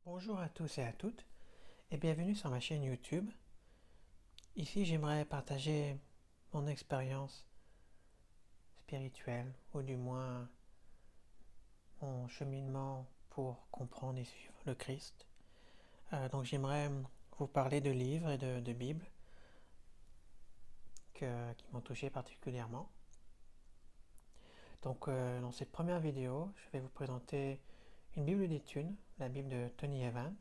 Bonjour à tous et à toutes et bienvenue sur ma chaîne YouTube. Ici j'aimerais partager mon expérience spirituelle ou du moins mon cheminement pour comprendre et suivre le Christ. Donc j'aimerais vous parler de livres et de Bibles qui m'ont touché particulièrement. Donc dans cette première vidéo, je vais vous présenter une Bible d'études, la Bible de Tony Evans,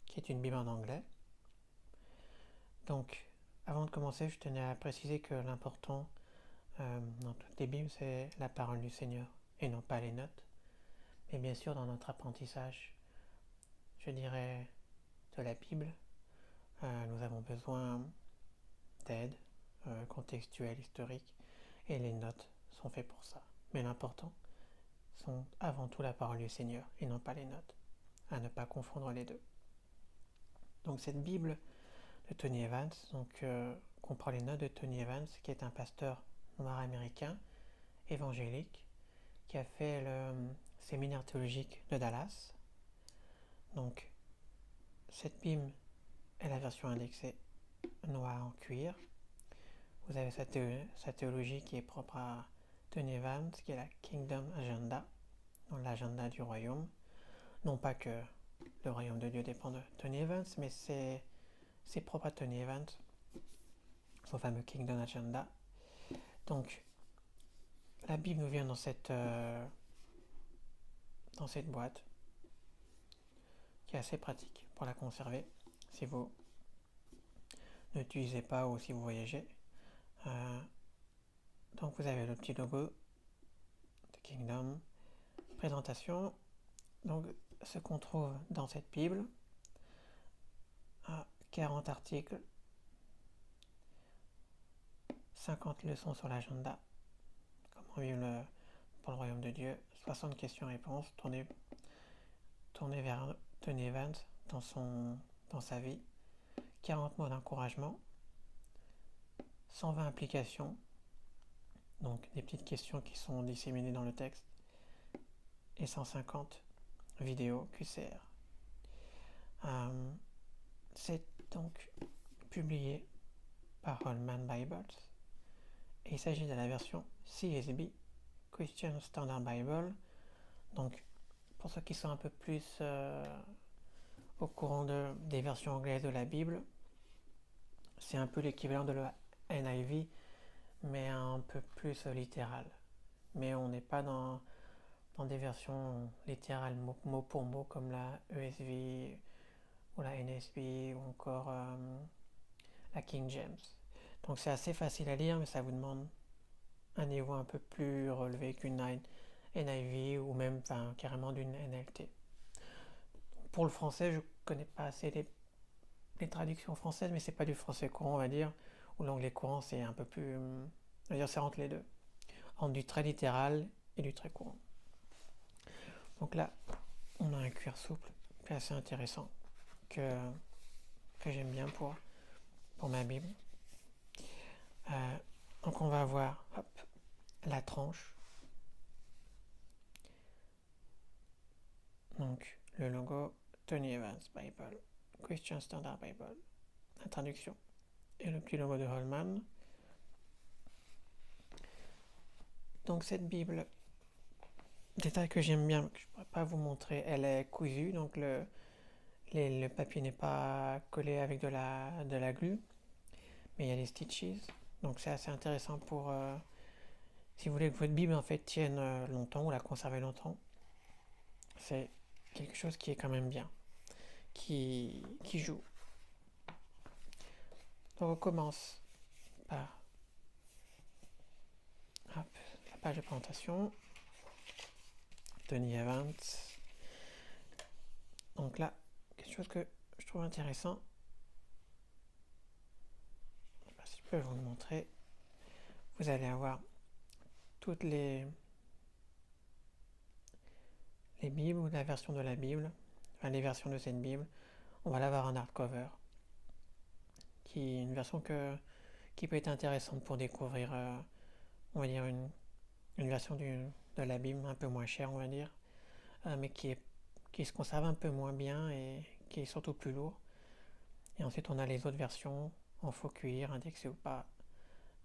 qui est une Bible en anglais. Donc avant de commencer, je tenais à préciser que l'important dans toutes les Bibles, c'est la parole du Seigneur et non pas les notes. Mais bien sûr, dans notre apprentissage, je dirais, de la Bible, nous avons besoin d'aide contextuelle, historique, et les notes sont faites pour ça. Mais l'important sont avant tout la parole du Seigneur et non pas les notes, à ne pas confondre les deux. Donc cette Bible de Tony Evans comprend les notes de Tony Evans, qui est un pasteur noir américain, évangélique, qui a fait le séminaire théologique de Dallas. Donc, cette Bible est la version indexée noire en cuir. Vous avez sa théologie qui est propre à Tony Evans, qui est la Kingdom Agenda, donc l'agenda du royaume. Non pas que le royaume de Dieu dépend de Tony Evans, mais c'est propre à Tony Evans, son fameux Kingdom Agenda. Donc, la Bible nous vient dans cette boîte, qui est assez pratique pour la conserver si vous n'utilisez pas ou si vous voyagez. Donc vous avez le petit logo de Kingdom, présentation. Donc ce qu'on trouve dans cette Bible, 40 articles, 50 leçons sur l'agenda, comment vivre pour le royaume de Dieu, 60 questions-réponses tournées vers Tony Evans dans sa vie, 40 mots d'encouragement, 120 applications, donc des petites questions qui sont disséminées dans le texte, et 150 vidéos QCR. C'est donc publié par Holman Bibles et il s'agit de la version CSB, Christian Standard Bible. Donc pour ceux qui sont un peu plus au courant des versions anglaises de la Bible, c'est un peu l'équivalent de la NIV, mais un peu plus littéral. Mais on n'est pas dans des versions littérales mot pour mot comme la ESV ou la NSB ou encore la King James. Donc c'est assez facile à lire, mais ça vous demande un niveau un peu plus relevé qu'une NIV ou même carrément d'une NLT. Pour le français, je connais pas assez les traductions françaises, mais c'est pas du français courant, on va dire, ou l'anglais courant, c'est un peu plus, on va dire, c'est entre les deux, entre du très littéral et du très courant. Donc là, on a un cuir souple, qui est assez intéressant, que j'aime bien pour ma Bible. Donc on va avoir la tranche, donc le logo Tony Evans Bible, Christian Standard Bible, la traduction et le petit logo de Holman. Donc cette Bible, détail que j'aime bien, que je ne pourrais pas vous montrer, elle est cousue, donc le papier n'est pas collé avec de la glue, mais il y a des stitches, donc c'est assez intéressant pour si vous voulez que votre Bible en fait tienne longtemps ou la conserver longtemps. C'est quelque chose qui est quand même bien, qui joue. Donc on commence par la page de présentation, Tony Evans. Donc là, quelque chose que je trouve intéressant, si je peux vous le montrer, vous allez avoir toutes les Bibles ou la version de la Bible, les versions de cette Bible, on va l'avoir en hardcover, qui est une version qui peut être intéressante pour découvrir, on va dire, une version de la Bible un peu moins chère, on va dire, mais qui qui se conserve un peu moins bien et qui est surtout plus lourd. Et ensuite, on a les autres versions en faux cuir, indexé ou pas,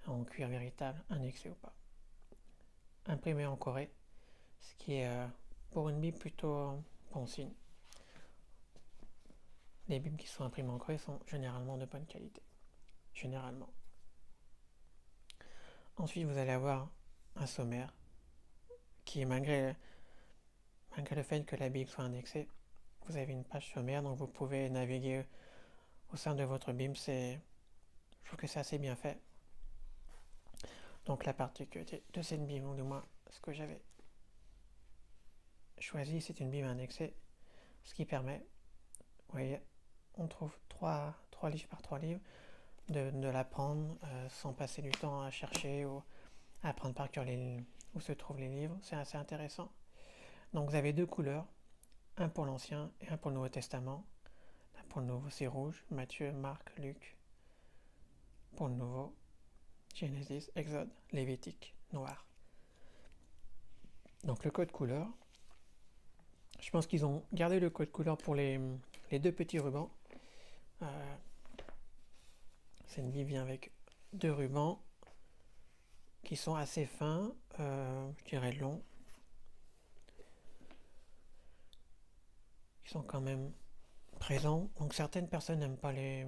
en cuir véritable, indexé ou pas. Imprimé en Corée, ce qui est pour une Bible plutôt bon signe. Les Bibles qui sont imprimées en Corée sont généralement de bonne qualité. Généralement. Ensuite, vous allez avoir un sommaire qui, malgré le fait que la Bible soit indexée, vous avez une page sommaire, donc vous pouvez naviguer au sein de votre Bible. Je trouve que c'est assez bien fait. Donc la particularité de cette Bible, ou du moins ce que j'avais choisi, c'est une Bible indexée, ce qui permet, vous voyez, on trouve 3 livres par 3 livres, de l'apprendre sans passer du temps à chercher ou à apprendre par cœur où se trouvent les livres. C'est assez intéressant. Donc vous avez 2 couleurs, un pour l'Ancien et un pour le Nouveau Testament. Là, pour le Nouveau, c'est rouge, Matthieu, Marc, Luc. Pour le Nouveau, Genèse, Exode, Lévitique, noir. Donc le code couleur, je pense qu'ils ont gardé le code couleur pour les 2 petits rubans. C'est une Bible vient avec 2 rubans qui sont assez fins, je dirais longs. Ils sont quand même présents. Donc certaines personnes n'aiment pas les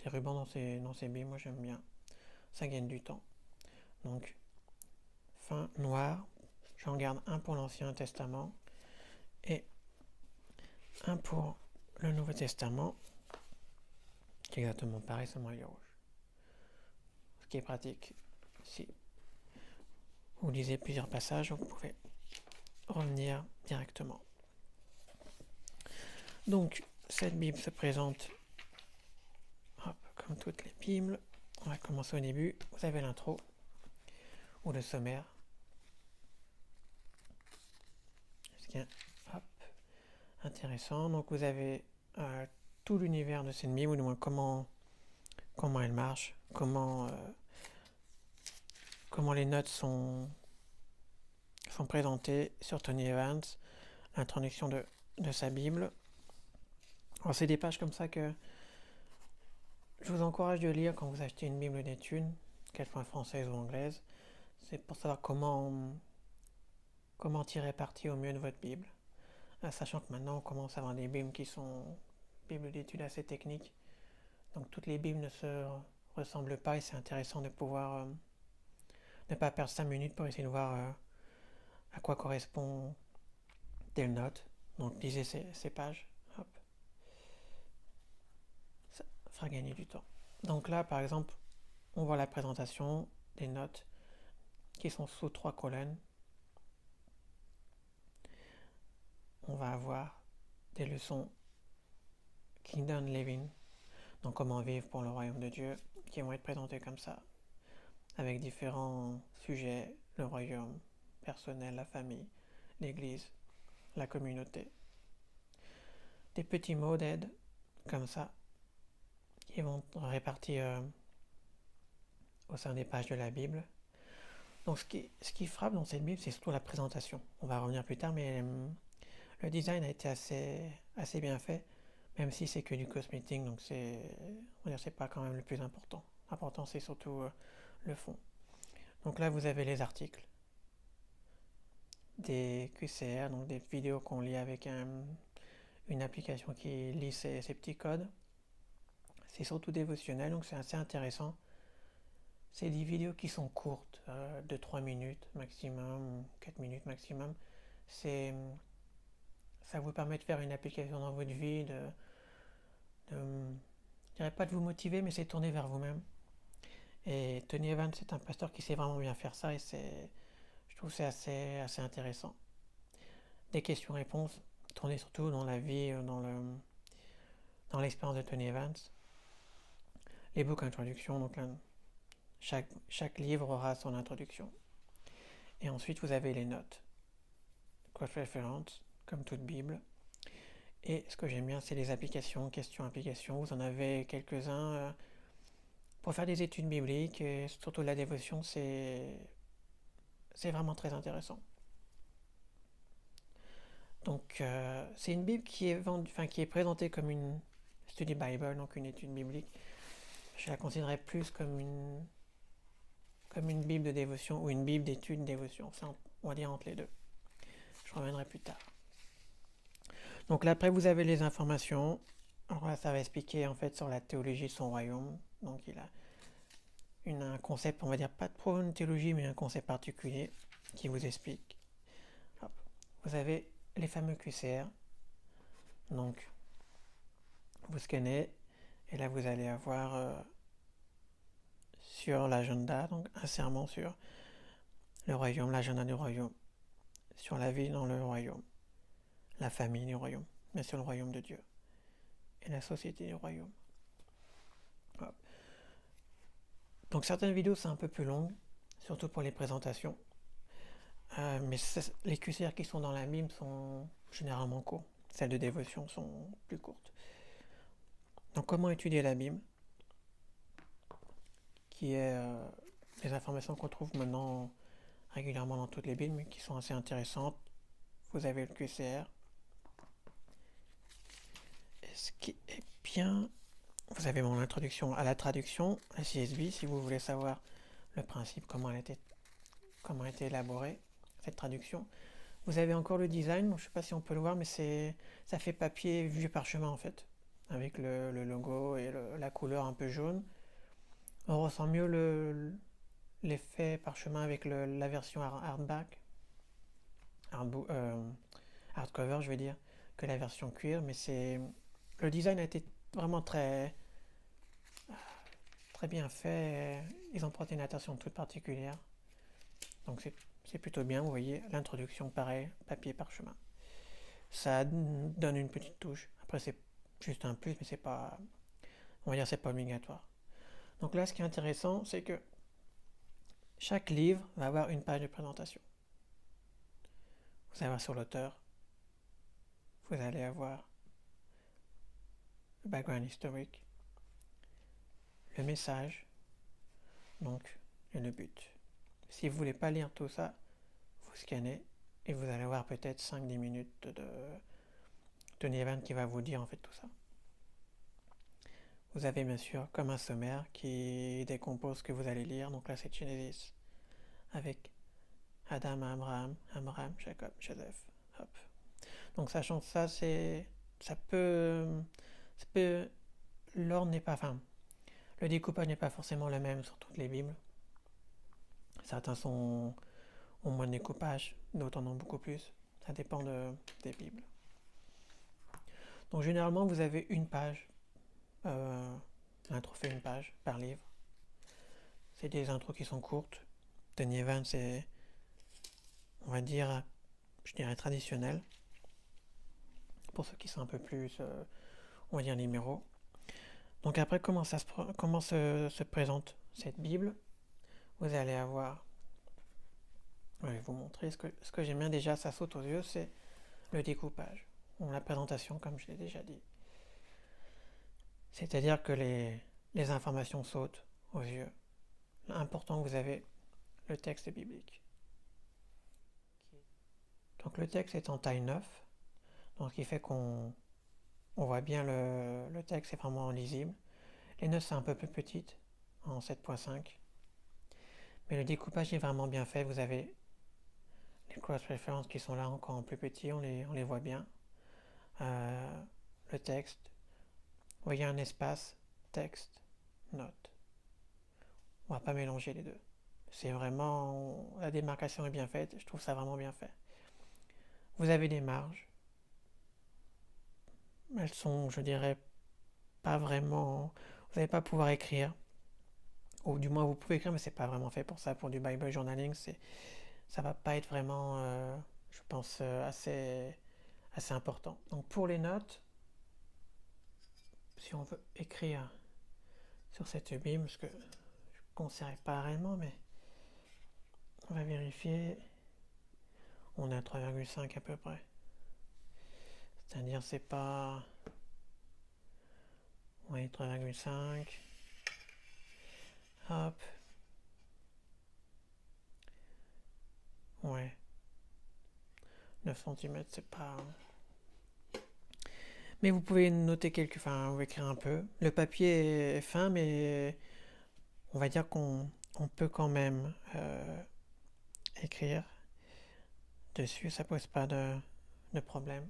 rubans dans ces billes. Moi j'aime bien. Ça gagne du temps. Donc fin noir. J'en garde un pour l'Ancien Testament et un pour le Nouveau Testament, qui est exactement pareil, seulement il est rouge. Ce qui est pratique. Si vous lisez plusieurs passages, vous pouvez revenir directement. Donc, cette Bible se présente comme toutes les Bibles. On va commencer au début. Vous avez l'intro ou le sommaire. Ce qui est intéressant. Donc, vous avez tout l'univers de cette Bible, ou du moins comment elle marche, comment les notes sont présentées sur Tony Evans, l'introduction de sa Bible. Alors, c'est des pages comme ça que je vous encourage de lire quand vous achetez une Bible d'études, qu'elle soit française ou anglaise. C'est pour savoir comment tirer parti au mieux de votre Bible. Sachant que maintenant on commence à avoir des Bibles qui sont Bibles d'études assez techniques. Donc toutes les Bibles ne se ressemblent pas et c'est intéressant de pouvoir ne pas perdre 5 minutes pour essayer de voir à quoi correspond telle note. Donc lisez ces pages. Hop. Ça fera gagner du temps. Donc là par exemple, on voit la présentation des notes qui sont sous 3 colonnes. On va avoir des leçons Kingdom Living, donc comment vivre pour le royaume de Dieu, qui vont être présentées comme ça, avec différents sujets, le royaume, personnel, la famille, l'église, la communauté. Des petits mots d'aide, comme ça, qui vont être répartis au sein des pages de la Bible. Donc ce qui frappe dans cette Bible, c'est surtout la présentation. On va revenir plus tard, mais le design a été assez bien fait, même si c'est que du cosmétique, donc c'est pas quand même le plus important. L'important c'est surtout le fond. Donc là vous avez les articles, des QCR, donc des vidéos qu'on lit avec une application qui lit ces petits codes. C'est surtout dévotionnel, donc c'est assez intéressant. C'est des vidéos qui sont courtes, de 3 minutes maximum, 4 minutes maximum. Ça vous permet de faire une application dans votre vie, je dirais pas de vous motiver, mais c'est tourner vers vous-même. Et Tony Evans, c'est un pasteur qui sait vraiment bien faire ça et je trouve que c'est assez intéressant. Des questions-réponses, tournées surtout dans la vie, dans l'expérience de Tony Evans. Les books introduction, donc là, chaque livre aura son introduction. Et ensuite, vous avez les notes. Cross-reference, comme toute Bible. Et ce que j'aime bien, c'est les applications, questions-applications. Vous en avez quelques-uns pour faire des études bibliques et surtout la dévotion, c'est vraiment très intéressant. Donc, c'est une Bible qui est qui est présentée comme une study Bible, donc une étude biblique. Je la considérerais plus comme une Bible de dévotion ou une Bible d'étude dévotion. C'est, on va dire, entre les deux. Je reviendrai plus tard. Donc là, après, vous avez les informations. Alors là, ça va expliquer en fait sur la théologie de son royaume. Donc il a un concept, on va dire pas trop une théologie, mais un concept particulier qui vous explique. Hop. Vous avez les fameux QCR. Donc vous scannez et là vous allez avoir sur l'agenda, donc un serment sur le royaume, l'agenda du royaume, sur la vie dans le royaume, la famille du royaume, mais sur le royaume de Dieu et la société du royaume. Hop. Donc certaines vidéos c'est un peu plus long, surtout pour les présentations. Mais les QCR qui sont dans la Bible sont généralement courts. Celles de dévotion sont plus courtes. Donc comment étudier la Bible, qui est les informations qu'on trouve maintenant régulièrement dans toutes les Bibles, mais qui sont assez intéressantes. Vous avez le QCR. Et ce qui est bien, vous avez mon introduction à la traduction, la CSB, si vous voulez savoir le principe, comment elle a été élaborée, cette traduction. Vous avez encore le design, je ne sais pas si on peut le voir, mais ça fait papier vieux parchemin en fait, avec le logo et la couleur un peu jaune. On ressent mieux l'effet parchemin avec la version hardback, hardcover je veux dire, que la version cuir, mais le design a été vraiment très bien fait. Ils ont porté une attention toute particulière, donc c'est plutôt bien. Vous voyez l'introduction pareil, papier parchemin. Ça donne une petite touche. Après c'est juste un plus, mais c'est pas, on va dire, c'est pas obligatoire. Donc là, ce qui est intéressant, c'est que chaque livre va avoir une page de présentation. Vous allez avoir sur l'auteur, vous allez avoir le background historique, le message, donc, et le but. Si vous ne voulez pas lire tout ça, vous scannez et vous allez avoir peut-être 5-10 minutes de Tony Evans qui va vous dire en fait tout ça. Vous avez bien sûr comme un sommaire qui décompose ce que vous allez lire. Donc là c'est Genesis avec Adam, Abraham, Jacob, Joseph. Hop. Donc sachant ça, ça peut l'ordre n'est pas, le découpage n'est pas forcément le même sur toutes les Bibles. Certains ont moins de découpage, d'autres en ont beaucoup plus. Ça dépend des Bibles. Donc généralement vous avez une page. L'intro fait une page par livre. C'est des intros qui sont courtes. Tony Evans, c'est, on va dire, je dirais traditionnel. Pour ceux qui sont un peu plus, on va dire, numéros. Donc après, comment se présente cette Bible? Vous allez avoir, je vais vous montrer, ce que j'aime bien déjà, ça saute aux yeux, c'est le découpage. La présentation, comme je l'ai déjà dit. C'est-à-dire que les informations sautent aux yeux. L'important, vous avez le texte biblique. Donc le texte est en taille 9, donc ce qui fait qu'on voit bien le texte, c'est vraiment lisible. Les notes, c'est un peu plus petite, en 7.5. Mais le découpage est vraiment bien fait. Vous avez les cross-references qui sont là encore en plus petit, on les voit bien. Le texte, vous voyez un espace, texte, note. On va pas mélanger les deux. C'est vraiment, la démarcation est bien faite, je trouve ça vraiment bien fait. Vous avez des marges. Elles sont, je dirais, pas vraiment, vous n'allez pas pouvoir écrire. Ou du moins vous pouvez écrire, mais c'est pas vraiment fait pour ça. Pour du Bible journaling, ça va pas être vraiment, je pense, assez important. Donc pour les notes, si on veut écrire sur cette Bible, parce que je ne conseillerais pas réellement, mais on va vérifier. On est à 3,5 à peu près. C'est-à-dire c'est pas... Oui, 3,5. Hop. Ouais. 9 cm, c'est pas... Mais vous pouvez noter vous écrire un peu. Le papier est fin, mais on va dire qu'on peut quand même écrire dessus, ça pose pas de problème.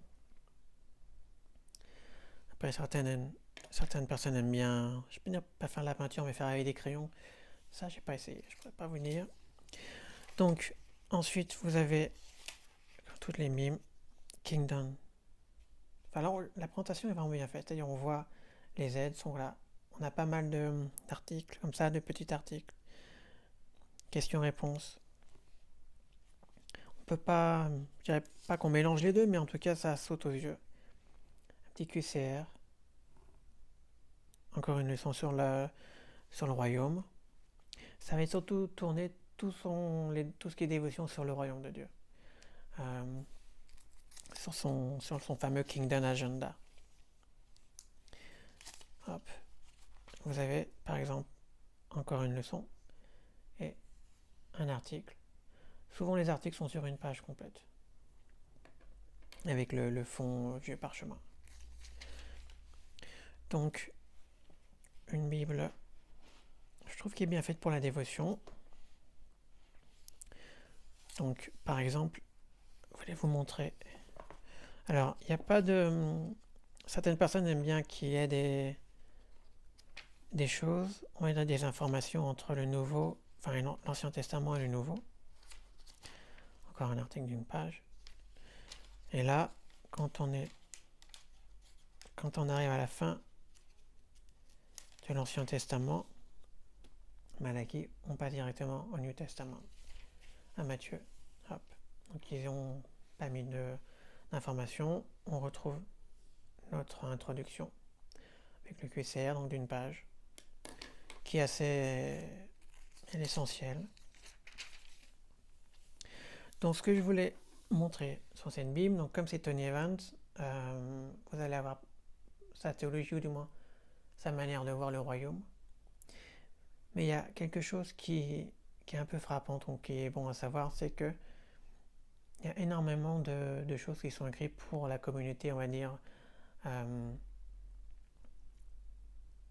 Après, certaines personnes aiment bien, je peux dire pas faire la peinture, mais faire avec des crayons. Ça, j'ai pas essayé, je pourrais pas vous dire. Donc, ensuite, vous avez toutes les mimes, Kingdom. Enfin, là, la présentation est vraiment bien faite. C'est-à-dire, on voit les aides sont là. On a pas mal d'articles, comme ça, de petits articles. Questions-réponses. On peut pas, je dirais pas qu'on mélange les deux, mais en tout cas, ça saute aux yeux. Un petit QCR. Encore une leçon sur le royaume. Ça va surtout tourner tout ce qui est dévotion sur le royaume de Dieu. Sur son fameux Kingdom Agenda. Hop. Vous avez, par exemple, encore une leçon et un article. Souvent, les articles sont sur une page complète, avec le fond vieux parchemin. Donc, une Bible, je trouve, qui est bien faite pour la dévotion. Donc, par exemple, je voulais vous montrer. Alors, il n'y a pas de... Certaines personnes aiment bien qu'il y ait des choses, on va dire des informations entre le Nouveau, enfin l'Ancien Testament et le Nouveau. Encore un article d'une page. Et là, quand on arrive à la fin de l'Ancien Testament, Malachie, on passe directement au New Testament, à Matthieu. Hop. Donc ils n'ont pas mis d'informations. On retrouve notre introduction avec le QCR, donc d'une page, qui est assez l'essentiel. Donc ce que je voulais montrer sur cette Bible, donc comme c'est Tony Evans, vous allez avoir sa théologie, ou du moins sa manière de voir le royaume. Mais il y a quelque chose qui est un peu frappant, donc qui est bon à savoir, c'est que il y a énormément de choses qui sont écrites pour la communauté, on va dire,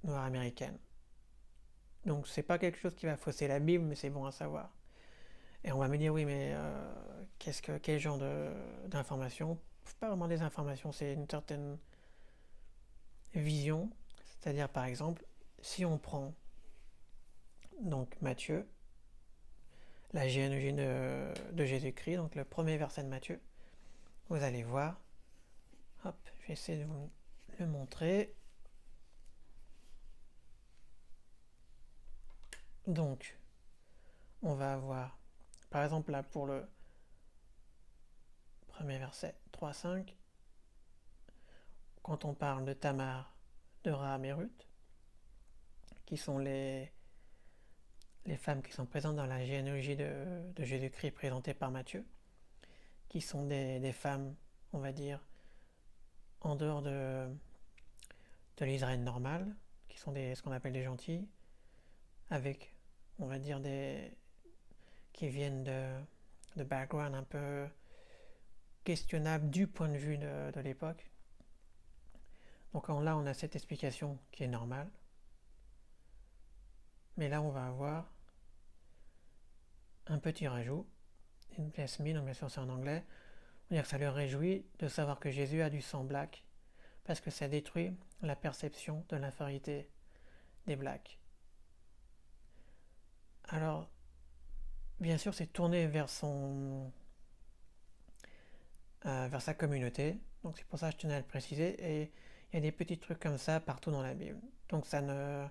noire américaine. Donc c'est pas quelque chose qui va fausser la Bible, mais c'est bon à savoir. Et on va me dire, oui, mais quel genre d'informations? Pas vraiment des informations, c'est une certaine vision. C'est-à-dire, par exemple, si on prend donc Matthieu, la généalogie de Jésus-Christ, donc le premier verset de Matthieu, vous allez voir, hop, je vais essayer de vous le montrer. Donc, on va avoir, par exemple là pour le premier verset 3-5, quand on parle de Tamar, de Raham et Ruth, qui sont les femmes qui sont présentes dans la généalogie de Jésus-Christ présentée par Matthieu, qui sont des femmes, on va dire, en dehors de l'Israël normal, qui sont ce qu'on appelle des gentils, avec, on va dire, qui viennent de background un peu questionnable du point de vue de l'époque. Donc là, on a cette explication qui est normale. Mais là, on va avoir un petit rajout, une bless me, donc bien sûr c'est en anglais. On va dire que ça leur réjouit de savoir que Jésus a du sang black, parce que ça détruit la perception de l'infériorité des blacks. Alors, bien sûr, c'est tourné vers sa communauté, donc c'est pour ça que je tenais à le préciser, et il y a des petits trucs comme ça partout dans la Bible. Donc ça ne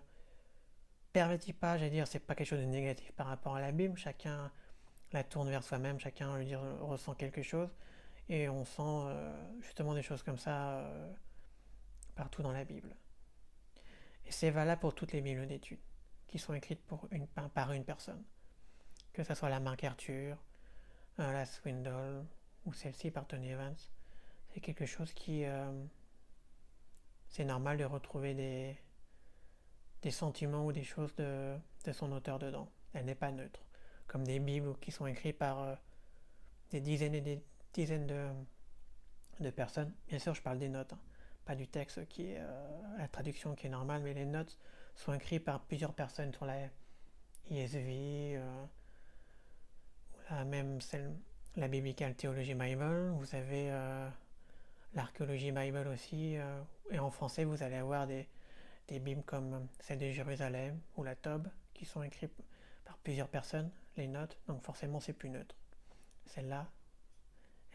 pervertit pas, j'allais dire, c'est pas quelque chose de négatif par rapport à la Bible, chacun la tourne vers soi-même, chacun ressent quelque chose, et on sent justement des choses comme ça partout dans la Bible. Et c'est valable pour toutes les Bibles d'études, qui sont écrites par une personne. Que ce soit la MacArthur, la Swindoll, ou celle-ci par Tony Evans. C'est quelque chose qui... c'est normal de retrouver des sentiments ou des choses de son auteur dedans. Elle n'est pas neutre. Comme des Bibles qui sont écrites par des dizaines et des dizaine de personnes. Bien sûr, je parle des notes, hein, pas du texte qui est la traduction qui est normale, mais les notes sont écrites par plusieurs personnes sur la ESV, même la Biblical Theology Bible. Vous avez l'Archéologie Bible aussi, et en français, vous allez avoir des Bibles comme celle de Jérusalem ou la Tob, qui sont écrites par plusieurs personnes, les notes, donc forcément c'est plus neutre. Celle-là,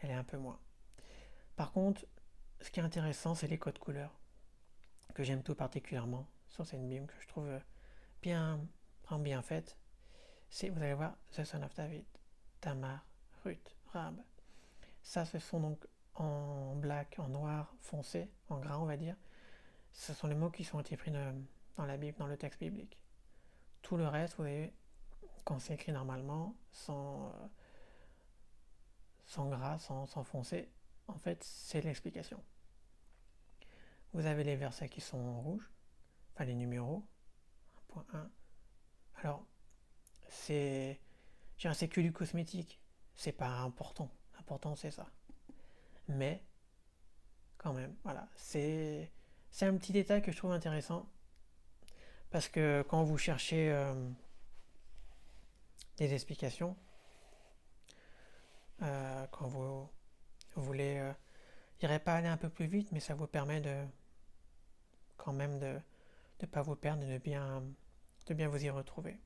elle est un peu moins. Par contre, ce qui est intéressant, c'est les codes couleurs, que j'aime tout particulièrement sur cette Bible, que je trouve bien faite. Vous allez voir, The Son of David, Tamar, Ruth, Rahab. Ça, ce sont donc en black, en noir foncé, en gras on va dire. Ce sont les mots qui sont écrits dans la Bible, dans le texte biblique. Tout le reste, vous voyez, quand c'est écrit normalement, sans gras, sans foncé, en fait, c'est l'explication. Vous avez les versets qui sont en rouge, enfin les numéros, 1.1. Alors, c'est que du cosmétique, c'est pas important. L'important, c'est ça. Mais, quand même, voilà, c'est un petit détail que je trouve intéressant, parce que quand vous cherchez des explications, quand vous voulez, je dirais pas aller un peu plus vite, mais ça vous permet de quand même de ne pas vous perdre et de bien vous y retrouver.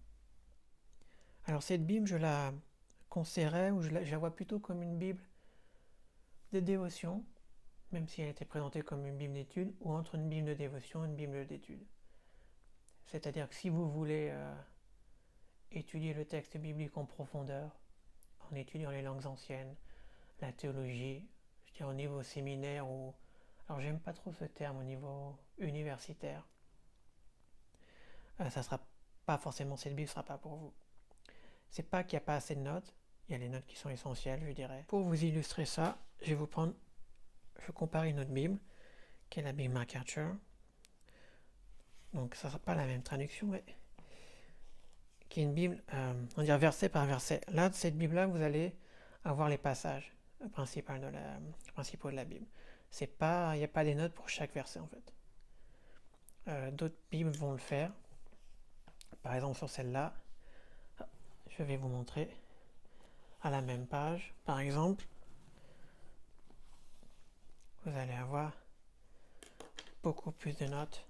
Alors cette Bible, je la conseillerais, ou je la vois plutôt comme une Bible de dévotion, même si elle était présentée comme une Bible d'étude, ou entre une Bible de dévotion et une Bible d'étude. C'est-à-dire que si vous voulez étudier le texte biblique en profondeur, en étudiant les langues anciennes, la théologie, je dirais au niveau séminaire, ou alors j'aime pas trop ce terme, au niveau universitaire, ça sera pas forcément, cette Bible sera pas pour vous. C'est pas qu'il n'y a pas assez de notes, il y a les notes qui sont essentielles, je dirais. Pour vous illustrer ça, je vais comparer une autre Bible, qui est la Bible MacArthur. Donc ça sera pas la même traduction, mais qui est une Bible, on dirait verset par verset. Là, de cette Bible-là, vous allez avoir les passages principaux de la Bible. Il n'y a pas des notes pour chaque verset en fait. D'autres Bibles vont le faire. Par exemple sur celle-là, je vais vous montrer à la même page. Par exemple, vous allez avoir beaucoup plus de notes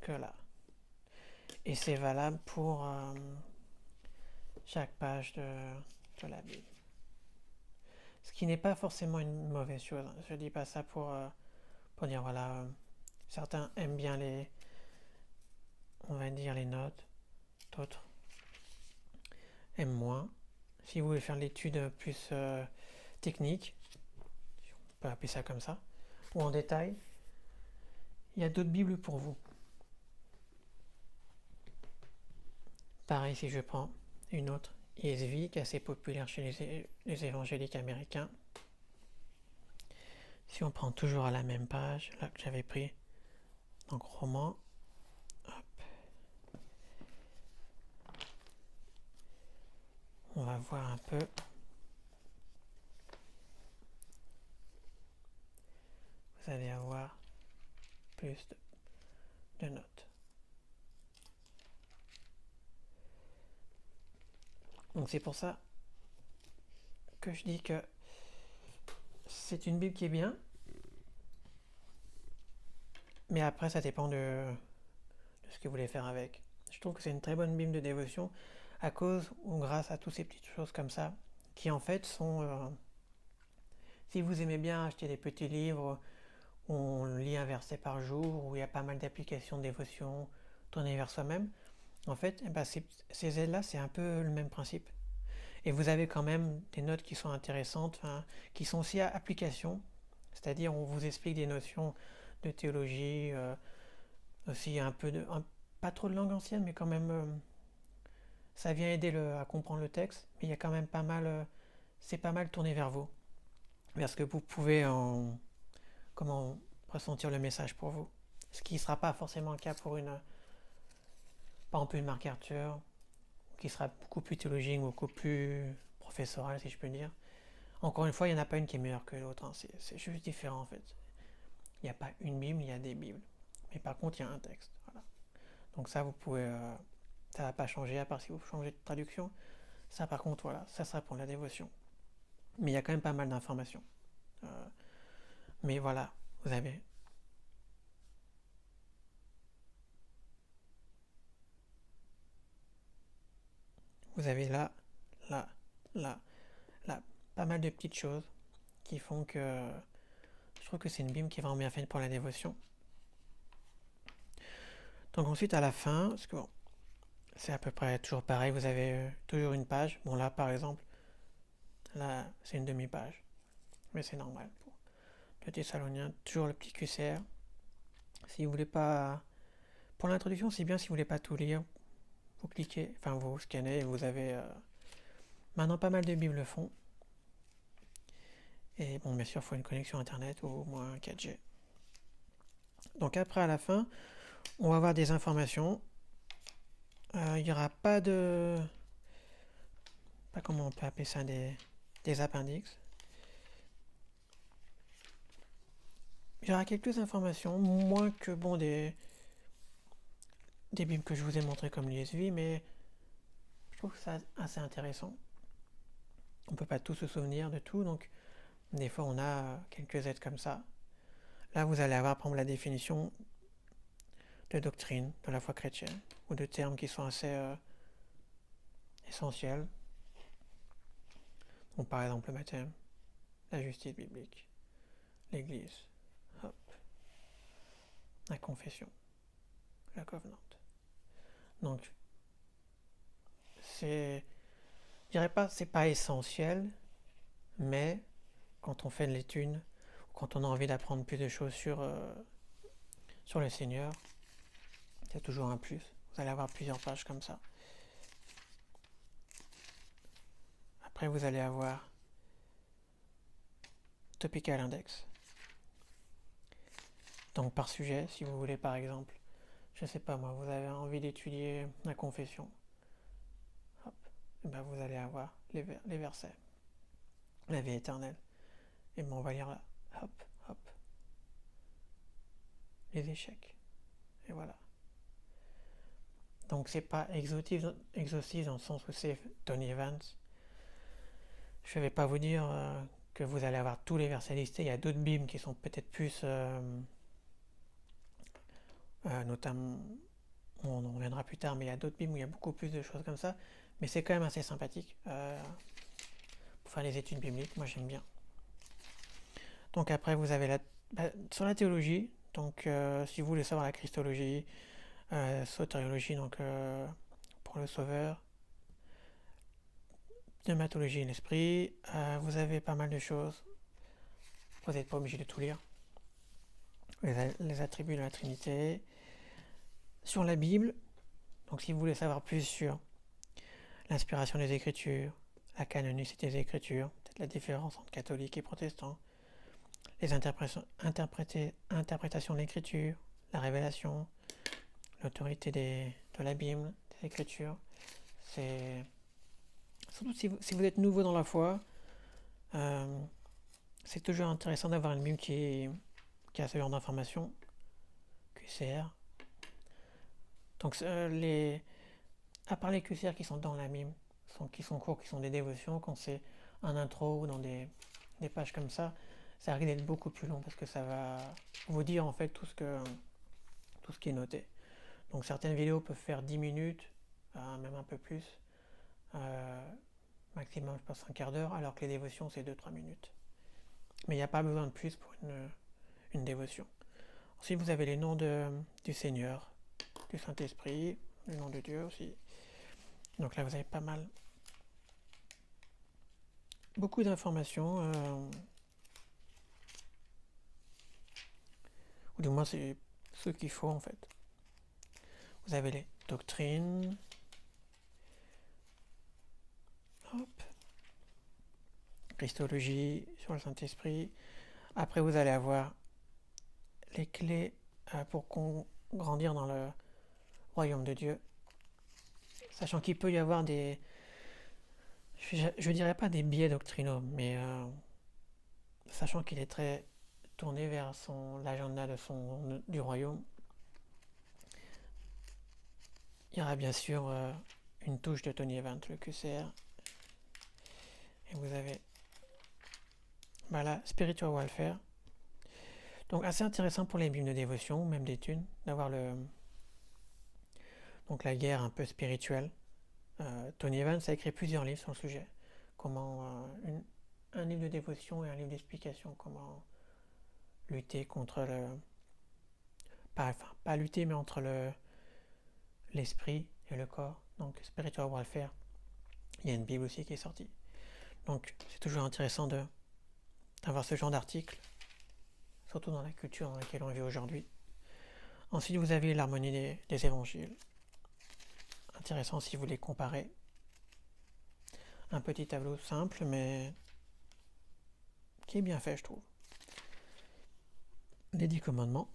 que là. Et c'est valable pour chaque page de la Bible. Ce qui n'est pas forcément une mauvaise chose. Je ne dis pas ça pour dire voilà, certains aiment bien on va dire les notes, d'autres aiment moins. Si vous voulez faire l'étude plus technique, on peut appeler ça comme ça, ou en détail, il y a d'autres Bibles pour vous. Pareil si je prends une autre ESV qui est assez populaire chez les évangéliques américains. Si on prend toujours à la même page, là que j'avais pris, donc roman, hop. On va voir un peu. Vous allez avoir plus de notes. Donc c'est pour ça que je dis que c'est une Bible qui est bien, mais après ça dépend de ce que vous voulez faire avec. Je trouve que c'est une très bonne Bible de dévotion à cause ou grâce à toutes ces petites choses comme ça, qui en fait sont... si vous aimez bien acheter des petits livres où on lit un verset par jour, où il y a pas mal d'applications de dévotion tournées vers soi-même, en fait, ces aides-là, c'est un peu le même principe. Et vous avez quand même des notes qui sont intéressantes, qui sont aussi à application, c'est-à-dire on vous explique des notions de théologie, aussi un peu pas trop de langue ancienne, mais quand même ça vient aider à comprendre le texte, mais il y a quand même c'est pas mal tourné vers vous, vers ce que vous pouvez ressentir le message pour vous. Ce qui ne sera pas forcément le cas pour par exemple une MacArthur, qui sera beaucoup plus théologique, beaucoup plus professorale, si je peux dire. Encore une fois, il n'y en a pas une qui est meilleure que l'autre, hein. C'est juste différent en fait. Il n'y a pas une Bible, il y a des Bibles. Mais par contre, il y a un texte. Voilà. Donc ça, vous pouvez... ça va pas changer, à part si vous changez de traduction. Ça, par contre, voilà, ça sera pour la dévotion. Mais il y a quand même pas mal d'informations. Mais voilà, vous avez... Vous avez là, là, pas mal de petites choses qui font que je trouve que c'est une Bible qui est vraiment bien faite pour la dévotion. Donc ensuite, à la fin, parce que bon, c'est à peu près toujours pareil, vous avez toujours une page. Bon là, par exemple, là, c'est une demi-page. Mais c'est normal. Pour le Thessalonien, toujours le petit QCR. Si vous voulez pas... Pour l'introduction, c'est bien si vous voulez pas tout lire. Vous cliquez, enfin vous scannez et vous avez... Maintenant, pas mal de Bibles le font. Et bon, bien sûr, il faut une connexion Internet ou au moins un 4G. Donc après, à la fin, on va avoir des informations. Il n'y aura pas de... Pas comment on peut appeler ça, des appendices. Il y aura quelques informations, moins que bon des bibles que je vous ai montré comme l'ISV, mais je trouve que c'est assez intéressant. On ne peut pas tout se souvenir de tout, donc des fois on a quelques aides comme ça. Là vous allez avoir par exemple la définition de doctrine de la foi chrétienne, ou de termes qui sont assez essentiels. Donc par exemple le baptême, la justice biblique, l'église, hop, la confession, la covenante. Donc c'est... Je dirais pas c'est pas essentiel, mais quand on fait de l'étude, ou quand on a envie d'apprendre plus de choses sur le Seigneur, c'est toujours un plus. Vous allez avoir plusieurs pages comme ça. Après, vous allez avoir Topical Index. Donc par sujet, si vous voulez par exemple, je sais pas moi, vous avez envie d'étudier la confession, hop, et ben vous allez avoir les versets, la vie éternelle. Et ben on va lire là, hop, hop, les échecs. Et voilà. Donc c'est pas exhaustif dans le sens où c'est Tony Evans. Je vais pas vous dire que vous allez avoir tous les versets listés. Il y a d'autres bibles qui sont peut-être plus... notamment... on en reviendra plus tard, mais il y a d'autres bibles où il y a beaucoup plus de choses comme ça. Mais c'est quand même assez sympathique pour faire les études bibliques. Moi j'aime bien. Donc après vous avez sur la théologie. Donc si vous voulez savoir la christologie, sotériologie, donc pour le sauveur, pneumatologie et l'esprit, vous avez pas mal de choses. Vous n'êtes pas obligé de tout lire. Les attributs de la Trinité. Sur la Bible, donc si vous voulez savoir plus sur l'inspiration des Écritures, la canonicité des Écritures, peut-être la différence entre catholiques et protestants, les interprétations de l'Écriture, la révélation, l'autorité de la Bible, des Écritures, c'est... Surtout si vous êtes nouveau dans la foi, c'est toujours intéressant d'avoir une Bible qui a ce genre d'informations, QCR. Donc à part les QCR qui sont dans la Bible, qui sont courts, qui sont des dévotions, quand c'est un intro ou dans des pages comme ça risque d'être beaucoup plus long parce que ça va vous dire en fait tout ce qui est noté. Donc certaines vidéos peuvent faire 10 minutes, même un peu plus, maximum je pense un quart d'heure, alors que les dévotions c'est 2-3 minutes. Mais il n'y a pas besoin de plus pour une dévotion. Ensuite vous avez les noms du Seigneur, du Saint-Esprit, le nom de Dieu aussi. Donc là vous avez pas mal, beaucoup d'informations, ou du moins c'est ce qu'il faut en fait. Vous avez les doctrines, hop, christologie sur le Saint-Esprit. Après vous allez avoir les clés pour grandir dans le royaume de Dieu. Sachant qu'il peut y avoir je dirais pas des biais doctrinaux, mais sachant qu'il est très tourné vers l'agenda du royaume, il y aura bien sûr une touche de Tony Evans, le QCR. Et vous avez là, Spiritual Warfare. Donc assez intéressant pour les bibles de dévotion, même d'études, d'avoir donc la guerre un peu spirituelle. Tony Evans a écrit plusieurs livres sur le sujet. Comment un livre de dévotion et un livre d'explication, comment lutter contre pas lutter, mais entre l'esprit et le corps. Donc Spiritual Warfare. Il y a une Bible aussi qui est sortie. Donc c'est toujours intéressant d'avoir ce genre d'article, surtout dans la culture dans laquelle on vit aujourd'hui. Ensuite, vous avez l'harmonie des évangiles. Intéressant si vous les comparez. Un petit tableau simple, mais qui est bien fait, je trouve. Les 10 commandements.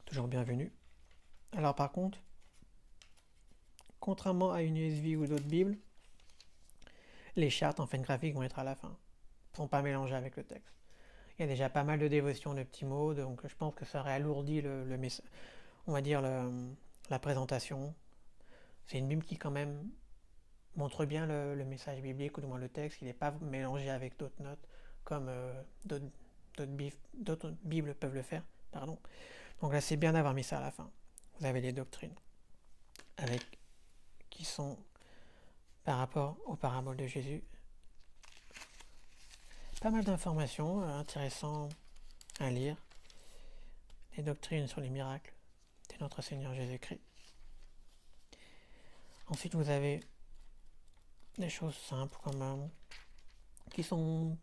Toujours bienvenue. Alors par contre, contrairement à une USV ou d'autres bibles, les chartes en fin graphique vont être à la fin. Ils ne sont pas mélangées avec le texte. Il y a déjà pas mal de dévotions de petits mots, donc je pense que ça aurait alourdi le message, on va dire la présentation. C'est une Bible qui quand même montre bien le message biblique, ou du moins le texte, il n'est pas mélangé avec d'autres notes, comme d'autres Bibles peuvent le faire. Pardon. Donc là, c'est bien d'avoir mis ça à la fin. Vous avez les doctrines, qui sont par rapport aux paraboles de Jésus. Pas mal d'informations intéressantes à lire. Les doctrines sur les miracles de notre Seigneur Jésus-Christ. Ensuite, vous avez des choses simples comme qui sont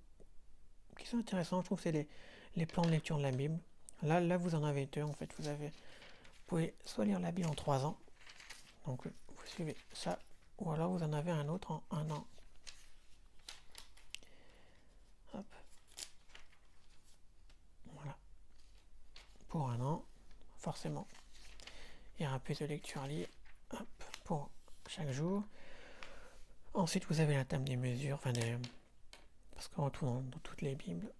intéressantes. Je trouve que c'est les plans de lecture de la Bible. Là, vous en avez deux en fait. Vous pouvez soit lire la Bible en 3 ans, donc vous suivez ça, ou alors vous en avez un autre en 1 an. Hop. Voilà. Pour 1 an, forcément, il y aura plus de lecture à lire. Hop. Pour chaque jour. Ensuite, vous avez la table des mesures, parce qu'on retrouve dans toutes les Bibles.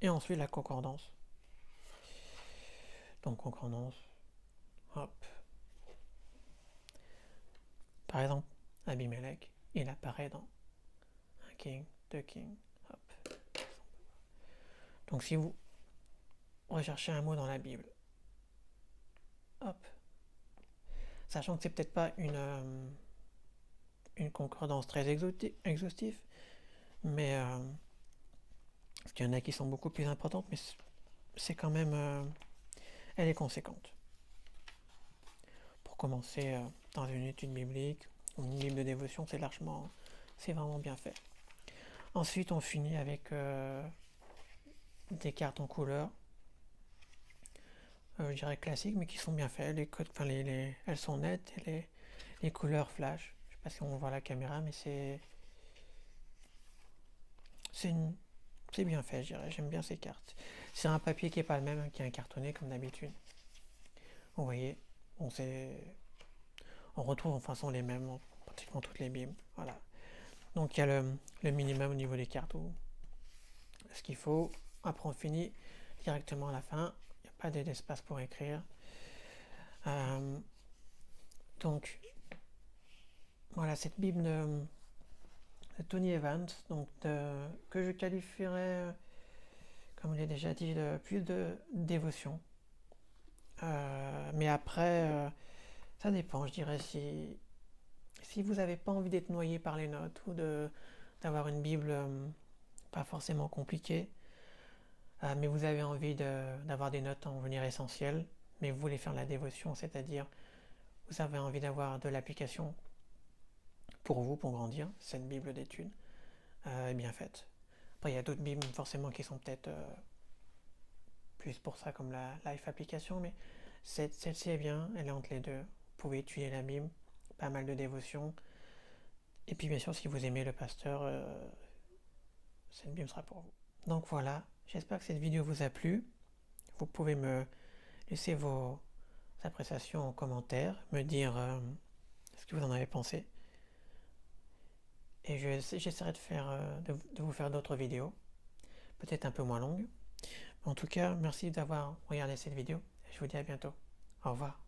Et ensuite, la concordance. Donc, concordance. Hop. Par exemple, Abimelech, il apparaît dans un king, 2 kings. Hop. Donc, si vous recherchez un mot dans la Bible, hop. Sachant que c'est peut-être pas une concordance très exhaustive, mais il y en a qui sont beaucoup plus importantes, mais c'est quand même, elle est conséquente. Pour commencer dans une étude biblique ou une Bible de dévotion, c'est vraiment bien fait. Ensuite, on finit avec des cartes en couleur, je dirais classiques, mais qui sont bien faites. Elles sont nettes et les couleurs flash. Je sais pas si on voit la caméra, mais c'est bien fait, je dirais. J'aime bien ces cartes. C'est un papier qui n'est pas le même, qui est un cartonné comme d'habitude. Vous voyez, on retrouve en façon les mêmes dans pratiquement toutes les bibles. Voilà. Donc il y a le minimum au niveau des cartes, ce qu'il faut. Après on finit directement à la fin. Il n'y a pas d'espace pour écrire. Donc voilà, cette bible de Tony Evans, donc que je qualifierais, comme je l'ai déjà dit, de plus de dévotion. Mais après, ça dépend, je dirais, si vous n'avez pas envie d'être noyé par les notes ou d'avoir une Bible pas forcément compliquée, mais vous avez envie d'avoir des notes en venir essentielles, mais vous voulez faire de la dévotion, c'est-à-dire vous avez envie d'avoir de l'application pour vous, pour grandir, cette Bible d'études est bien faite. Après, il y a d'autres Bibles forcément qui sont peut-être plus pour ça, comme la Life Application, mais celle-ci est bien, elle est entre les deux. Vous pouvez étudier la Bible, pas mal de dévotion. Et puis bien sûr, si vous aimez le pasteur, cette Bible sera pour vous. Donc voilà, j'espère que cette vidéo vous a plu. Vous pouvez me laisser vos appréciations en commentaire, me dire ce que vous en avez pensé. Et j'essaierai de vous faire d'autres vidéos, peut-être un peu moins longues. En tout cas, merci d'avoir regardé cette vidéo et je vous dis à bientôt. Au revoir.